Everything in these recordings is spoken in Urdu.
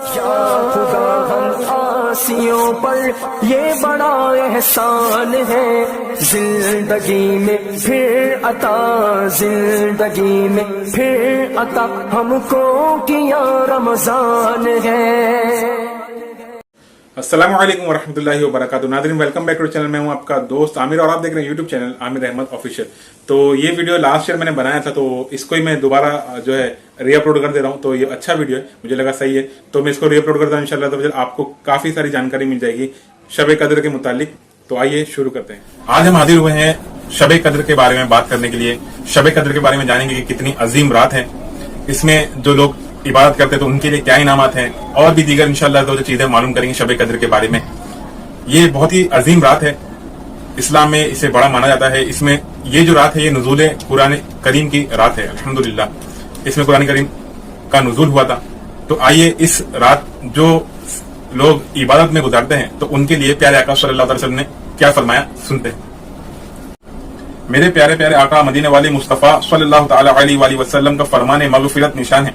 یا خدا ہم آسیوں پر یہ بڑا احسان ہے، زندگی میں پھر عطا، زندگی میں پھر عطا ہم کو کیا رمضان ہے۔ السلام علیکم ورحمۃ اللہ وبرکاتہ۔ ناظرین ویلکم بیک ٹو چینل، میں ہوں آپ کا دوست عامر اور آپ دیکھ رہے ہیں یوٹیوب چینل عامر احمد آفیشیل۔ تو یہ ویڈیو لاسٹ ایئر میں نے بنایا تھا، تو اس کو ہی میں دوبارہ جو ہے ری اپلوڈ کر دے رہا ہوں۔ تو یہ اچھا ویڈیو ہے، مجھے لگا صحیح ہے، تو میں اس کو ری اپلوڈ کرتا ہوں۔ انشاءاللہ تو آپ کو کافی ساری جانکاری مل جائے گی شب قدر کے متعلق۔ تو آئیے شروع کرتے ہیں۔ آج ہم حاضر ہوئے ہیں شب قدر کے بارے میں بات کرنے کے لیے۔ شب قدر کے بارے میں جانیں گے کہ کتنی عظیم رات ہے، اس میں جو لوگ عبادت کرتے تو ان کے لیے کیا انعامات ہیں، اور بھی دیگر انشاءاللہ جو چیزیں معلوم کریں گے شب قدر کے بارے میں۔ یہ بہت ہی عظیم رات ہے، اسلام میں اسے بڑا مانا جاتا ہے۔ اس میں یہ جو رات ہے یہ نزول قرآن کریم کی رات ہے، الحمدللہ اس میں قرآن کریم کا نزول ہوا تھا۔ تو آئیے اس رات جو لوگ عبادت میں گزارتے ہیں تو ان کے لیے پیارے آقا صلی اللہ علیہ وسلم نے کیا فرمایا، سنتے ہیں۔ میرے پیارے پیارے آقا مدینے والے مصطفیٰ صلی اللہ تعالی علیہ وآلہ وسلم کا فرمان مغفرت نشان ہے،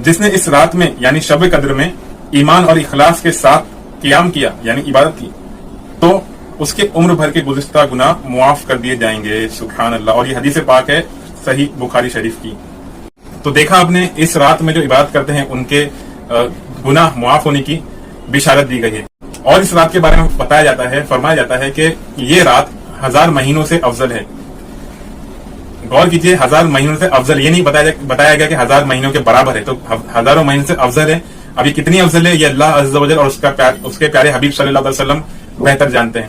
جس نے اس رات میں یعنی شب قدر میں ایمان اور اخلاص کے ساتھ قیام کیا یعنی عبادت کی تو اس کے عمر بھر کے گزشتہ گناہ معاف کر دیے جائیں گے۔ سبحان اللہ۔ اور یہ حدیث پاک ہے صحیح بخاری شریف کی۔ تو دیکھا آپ نے، اس رات میں جو عبادت کرتے ہیں ان کے گناہ معاف ہونے کی بشارت دی گئی ہے۔ اور اس رات کے بارے میں بتایا جاتا ہے، فرمایا جاتا ہے کہ یہ رات 1000 مہینوں سے افضل ہے۔ غور کیجئے، 1000 مہینوں سے افضل، یہ نہیں بتایا گیا کہ 1000 مہینوں کے برابر ہے، تو ہزاروں مہینوں سے افضل ہے۔ ابھی کتنی افضل ہے یہ اللہ عز و جل اور اس کے پیارے حبیب صلی اللہ علیہ وسلم بہتر جانتے ہیں۔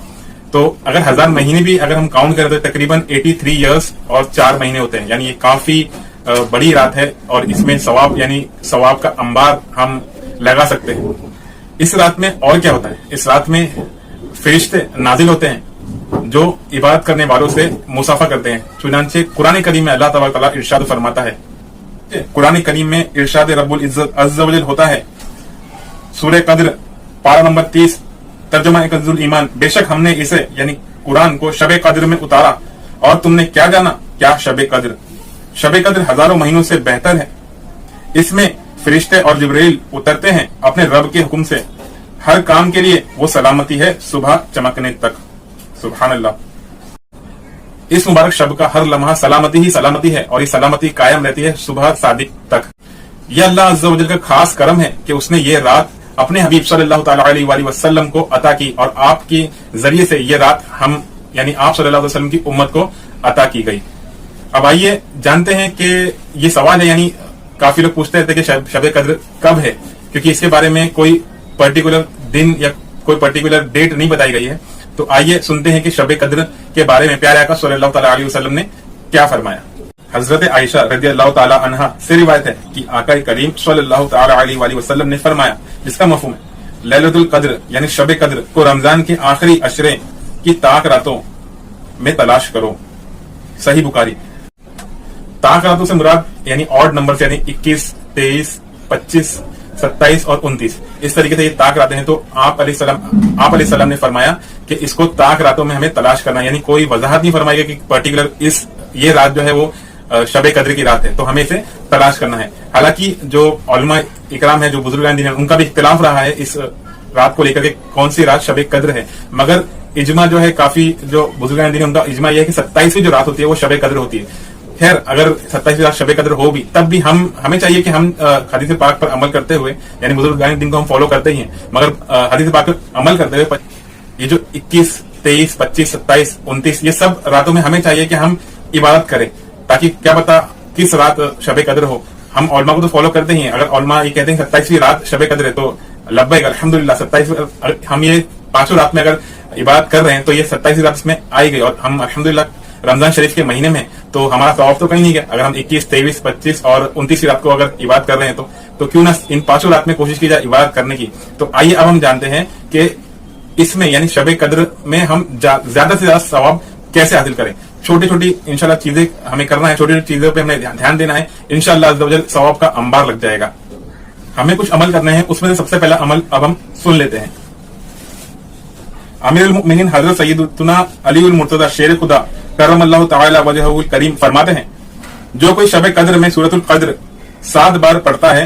تو اگر 1000 مہینے بھی اگر ہم کاؤنٹ کریں تو تقریباً 83 ایئرس اور 4 مہینے ہوتے ہیں، یعنی یہ کافی بڑی رات ہے، اور اس میں ثواب یعنی ثواب کا انبار ہم لگا سکتے ہیں۔ اس رات میں اور کیا ہوتا ہے، اس رات میں فرشتے نازل ہوتے ہیں جو عبادت کرنے والوں سے مصافحہ کرتے ہیں۔ چنانچہ قرآن کریم میں اللہ تبارک تعالیٰ ارشاد فرماتا ہے، قرآن کریم میں ارشاد رب العزت عز و جل ہوتا ہے، سورہ قدر پارہ نمبر 30 ترجمہ کنز الایمان، بے شک ہم نے اسے یعنی قرآن کو شب قدر میں اتارا اور تم نے کیا جانا، کیا شب قدر؟ شب قدر ہزاروں مہینوں سے بہتر ہے، اس میں فرشتے اور جبرائیل اترتے ہیں اپنے رب کے حکم سے، ہر کام کے لیے وہ سلامتی ہے صبح چمکنے تک۔ سبحان اللہ۔ اس مبارک شب کا ہر لمحہ سلامتی ہی سلامتی ہے، اور یہ سلامتی قائم رہتی ہے صبح صادق تک۔ یہ اللہ عز و جل کا خاص کرم ہے کہ اس نے یہ رات اپنے حبیب صلی اللہ تعالی علیہ وآلہ وسلم کو عطا کی، اور آپ کے ذریعے سے یہ رات ہم یعنی آپ صلی اللہ علیہ وسلم کی امت کو عطا کی گئی۔ اب آئیے جانتے ہیں کہ یہ سوال ہے، یعنی کافی لوگ پوچھتے رہتے کہ شب قدر کب ہے، کیونکہ اس کے بارے میں کوئی پرٹیکولر دن یا کوئی پرٹیکولر ڈیٹ نہیں بتائی گئی ہے۔ تو آئیے سنتے ہیں کہ شب قدر کے بارے میں پیارے آقا صلی اللہ تعالی علیہ وسلم نے کیا فرمایا۔ حضرت عائشہ رضی اللہ تعالی عنہا سے روایت ہے کہ آقا کریم صلی اللہ تعالی علیہ وآلہ وسلم نے فرمایا، جس کا مفہوم ہے لیلۃ القدر یعنی شب قدر کو رمضان کے آخری عشرے کی طاق راتوں میں تلاش کرو۔ صحیح بخاری۔ طاق راتوں سے مراد یعنی آڈ نمبر سے، یعنی 21، 23، 25، 27 اور 29، اس طریقے سے یہ طاق راتیں ہیں۔ تو آپ علیہ السلام نے فرمایا کہ اس کو طاق راتوں میں ہمیں تلاش کرنا، یعنی کوئی وضاحت نہیں فرمائی گئی کہ پرٹیکولر یہ رات جو ہے وہ شب قدر کی رات ہے، تو ہمیں اسے تلاش کرنا ہے۔ حالانکہ جو علماء اکرام ہیں، جو بزرگان دین ہیں، ان کا بھی اختلاف رہا ہے اس رات کو لے کر کے کون سی رات شب قدر ہے، مگر اجماع جو ہے کافی جو بزرگان دین ہیں ان کا اجماع یہ ہے کہ 27ویں جو رات ہوتی ہے وہ شب قدر ہوتی ہے۔ خیر اگر 27ویں رات شب قدر ہو بھی تب بھی ہمیں چاہیے کہ ہم حدیث پاک پر عمل کرتے ہوئے، یعنی بزرگان دین کو ہم فالو کرتے ہی ہیں، مگر حدیث پاک پر عمل کرتے ہوئے یہ جو 21، 23، 25، 27، 29 یہ سب راتوں میں ہمیں چاہیے کہ ہم عبادت کریں، تاکہ کیا پتا کس رات شب قدر ہو۔ ہم علماء کو تو فالو کرتے ہی ہیں، اگر علماء یہ کہتے ہیں 27ویں رات شب قدر ہے تو لبیک الحمدللہ، 27 ہم یہ 5 رات میں اگر عبادت کر رہے ہیں تو یہ 27ویں رات اس میں آئی گئی، اور ہم الحمدللہ رمضان شریف کے مہینے میں تو ہمارا ثواب تو کہیں نہیں گیا۔ اگر ہم 21، 23، 25 اور 29 رات کو اگر عبادت کر رہے ہیں تو کیوں نہ ان 5 رات میں کوشش کی جائے عبادت کرنے کی۔ تو آئیے اب ہم جانتے ہیں کہ اس میں یعنی شب قدر میں ہم زیادہ سے زیادہ ثواب کیسے حاصل کریں۔ چھوٹی چھوٹی انشاءاللہ چیزیں ہمیں کرنا ہے، چھوٹی چھوٹی چیزوں پہ ہمیں دھیان دینا ہے، انشاءاللہ عز و جل ثواب کا انبار لگ جائے گا۔ ہمیں کچھ عمل کرنے ہیں، اس میں سے سب سے پہلا عمل اب ہم سن لیتے ہیں۔ امیر المؤمنین حضرت سیدنا علی المرتضی شیر خدا کرم اللہ تعالی وجہہ الکریم فرماتے ہیں، جو کوئی شب قدر میں سورۃ القدر 7 بار پڑھتا ہے،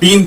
3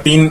3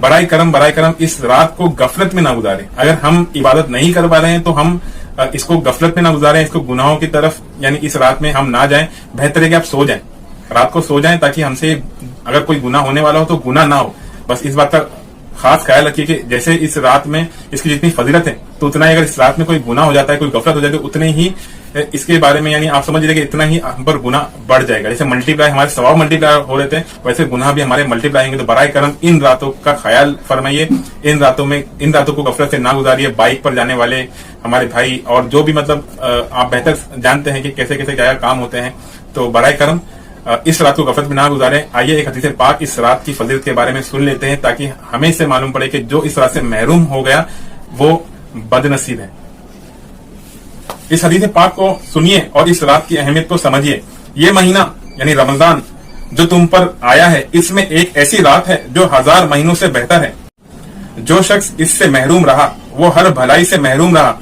برائے کرم اس رات کو غفلت میں نہ گزاریں. اگر ہم عبادت نہیں کر پا رہے ہیں تو ہم اس کو غفلت میں نہ گزاریں, اس کو گناہوں کی طرف یعنی اس رات میں ہم نہ جائیں. بہتر ہے کہ آپ سو جائیں, رات کو سو جائیں, تاکہ ہم سے اگر کوئی گناہ ہونے والا ہو تو گناہ نہ ہو. بس اس بات کا خاص خیال رکھیے کہ جیسے اس رات میں اس کی جتنی فضیلت ہے تو اتنا ہی اگر اس رات میں کوئی گناہ ہو جاتا ہے, کوئی غفلت ہو جاتی ہے, اتنے ہی اس کے بارے میں یعنی آپ سمجھ لیجیے کہ اتنا ہی ہم پر گناہ بڑھ جائے گا. جیسے ملٹی پلائی ہمارے ثواب ملٹی پلائی ہو رہے تھے, ویسے گناہ بھی ہمارے ملٹی پلائی ہوں گے. تو برائے کرم ان راتوں کا خیال فرمائیے, ان راتوں کو غفلت سے نہ گزاریے. بائک پر جانے والے ہمارے بھائی اور جو بھی مطلب آپ بہتر جانتے ہیں کہ کیسے کیسے کیا کام ہوتے ہیں, تو برائے کرم اس رات کو غفلت میں نہ گزاریں. آئیے ایک حدیث پاک اس رات کی فضیلت کے بارے میں سن لیتے ہیں, تاکہ ہمیں اس سے معلوم پڑے کہ جو اس رات سے محروم ہو گیا وہ بد نصیب ہے. اس حدیث پاک کو سنیے اور اس رات کی اہمیت کو سمجھیے. یہ مہینہ یعنی رمضان جو تم پر آیا ہے, اس میں ایک ایسی رات ہے جو 1000 مہینوں سے بہتر ہے. جو شخص اس سے محروم رہا وہ ہر بھلائی سے محروم رہا.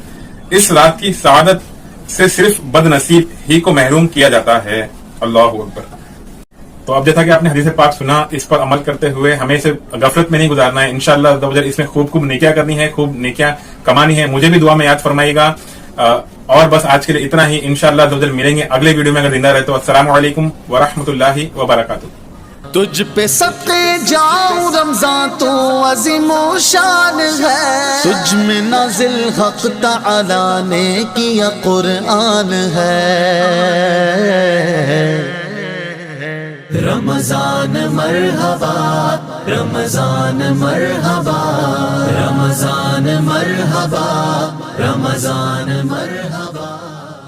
اس رات کی سعادت سے صرف بد نصیب ہی کو محروم کیا جاتا ہے. اللہ اکبر. تو اب جیسا کہ آپ نے حدیث پاک سنا, اس پر عمل کرتے ہوئے ہمیں اسے غفلت میں نہیں گزارنا ہے. انشاءاللہ اس میں خوب نیکیاں کرنی ہے, خوب نیکیاں کمانی ہے. مجھے بھی دعا میں یاد فرمائیے گا. اور بس آج کے لیے اتنا ہی. انشاءاللہ ملیں گے اگلے ویڈیو میں اگر زندہ رہے تو. السلام علیکم ورحمۃ اللہ وبرکاتہ. تجھ پہ صدقے جاؤں رمضان تو عظیم و شان ہے, تجھ میں نازل حق تعالی نے کیا قرآن ہے. رمضان مرحبا, رمضان مرحبا, رمضان مرحبا, رمضان مرحبا.